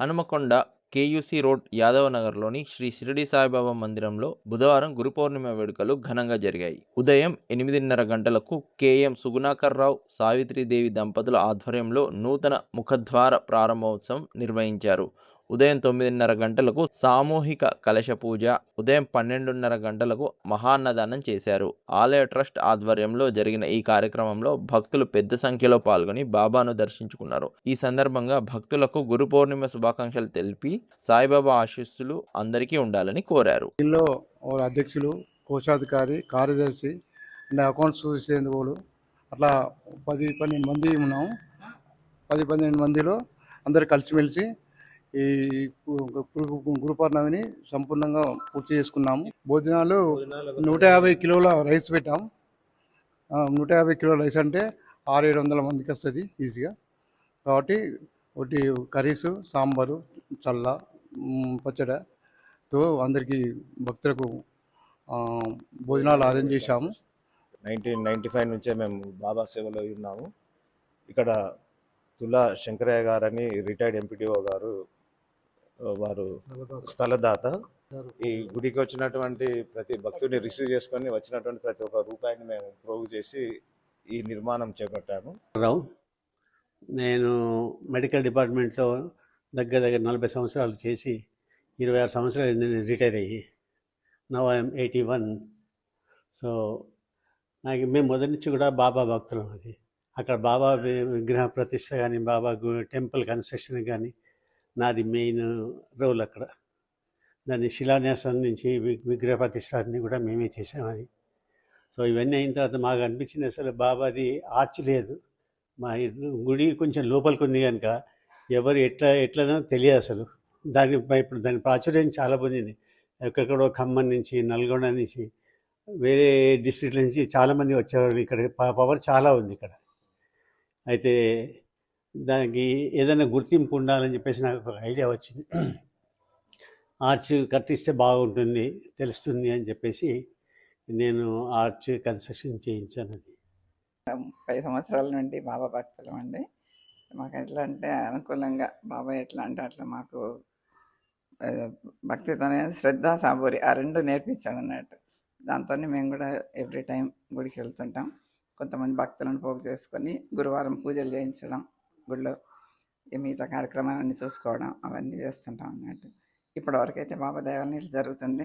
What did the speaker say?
Hanumakonda KUC road యాదవనగర్లోని Shri Shirdi Saibaba మందిరంలో బుధవారం గురు పౌర్ణిమ వేడుకలు ఘనంగా జరిగాయి. ఉదయం 8:30 గంటలకు కేఎం సుగుణాకర్రావు, సావిత్రీదేవి దంపతుల ఆధ్వర్యంలో నూతన ముఖద్వార ప్రారంభోత్సవం నిర్వహించారు. ఉదయం 9:30 గంటలకు సామూహిక కలశ పూజ, ఉదయం 12:30 గంటలకు మహాన్నదానం చేశారు. ఆలయ ట్రస్ట్ ఆధ్వర్యంలో జరిగిన ఈ కార్యక్రమంలో భక్తులు పెద్ద సంఖ్యలో పాల్గొని బాబాను దర్శించుకున్నారు. ఈ సందర్భంగా భక్తులకు గురు పౌర్ణిమ శుభాకాంక్షలు తెలిపి సాయిబాబా ఆశీస్సులు అందరికీ ఉండాలని కోరారు. అధ్యక్షులు, కోశాధికారి, కార్యదర్శి అండ్ అకౌంట్స్ చూసేందుకు అట్లా 10-12 మంది ఉన్నాము. 10-12 మందిలో అందరు కలిసిమెలిసి ఈ గురు పౌర్ణమిని సంపూర్ణంగా పూర్తి చేసుకున్నాము. భోజనాలు 150 కిలోల రైస్ పెట్టాము. 150 కిలోల రైస్ అంటే 600-700 మందికి వస్తుంది ఈజీగా. కాబట్టి ఒకటి కర్రీసు, సాంబారు, చల్ల, పచ్చడితో అందరికీ భక్తులకు భోజనాలు అరేంజ్ చేశాము. 1995 నుంచే మేము బాబా సేవలో ఉన్నాము. ఇక్కడ తులా శంకరయ్య గారని రిటైర్డ్ ఎంపీడీఓ గారు, వారు స్థలదాత. ఈ గుడికి వచ్చినటువంటి ప్రతి భక్తుడిని రిసీవ్ చేసుకొని వచ్చినటువంటి ప్రతి ఒక్క రూపాయిని మేము ప్రోగు చేసి ఈ నిర్మాణం చేపట్టాము. నేను మెడికల్ డిపార్ట్మెంట్లో దగ్గర 40 సంవత్సరాలు చేసి 26 సంవత్సరాలు నేను రిటైర్ అయ్యి నౌ ఐఎమ్ 81. సో మేము మొదటి నుంచి కూడా బాబా భక్తులం. అది అక్కడ బాబా విగ్రహ ప్రతిష్ట కానీ, బాబా టెంపుల్ కన్స్ట్రక్షన్ కానీ నాది మెయిన్ రోల్. అక్కడ దాన్ని శిలాన్యాసం నుంచి విగ్రహ ప్రతిష్ట అన్నీ కూడా మేమే చేసాం. అది సో ఇవన్నీ అయిన తర్వాత మాకు అనిపించింది, అసలు బాబాది ఆర్చ్ లేదు, మా గుడి కొంచెం లోపలికి ఉంది కనుక ఎవరు ఎట్లనో తెలియదు అసలు. ఇప్పుడు దాని ప్రాచుర్యం చాలా పొందింది. ఎక్కడెక్కడో ఖమ్మం నుంచి, నల్గొండ నుంచి, వేరే డిస్ట్రిక్ట్ల నుంచి చాలామంది వచ్చేవారు. ఇక్కడ పవర్ చాలా ఉంది ఇక్కడ. అయితే దానికి ఏదైనా గుర్తింపు ఉండాలని చెప్పేసి నాకు ఒక ఐడియా వచ్చింది. ఆర్చ్ కట్టిస్తే బాగుంటుంది, తెలుస్తుంది అని చెప్పేసి నేను ఆర్చ్ కన్స్ట్రక్షన్ చేయించాను. అది 10 సంవత్సరాల నుండి బాబా భక్తులం అండి. మాకు ఎట్లా అంటే అనుకూలంగా బాబా ఎట్లా అంటే అట్లా మాకు భక్తితోనే శ్రద్ధ, సాబూరి ఆ రెండు నేర్పించాడు అన్నట్టు. దాంతో మేము కూడా ఎవ్రీ టైం గుడికి వెళ్తుంటాం. కొంతమంది భక్తులను పోగు చేసుకొని గురువారం పూజలు చేయించడం, గుడిలో మిగతా కార్యక్రమాలన్నీ చూసుకోవడం అవన్నీ చేస్తుంటాం అన్నట్టు. ఇప్పటివరకు అయితే బాబా దయ వలన జరుగుతుంది.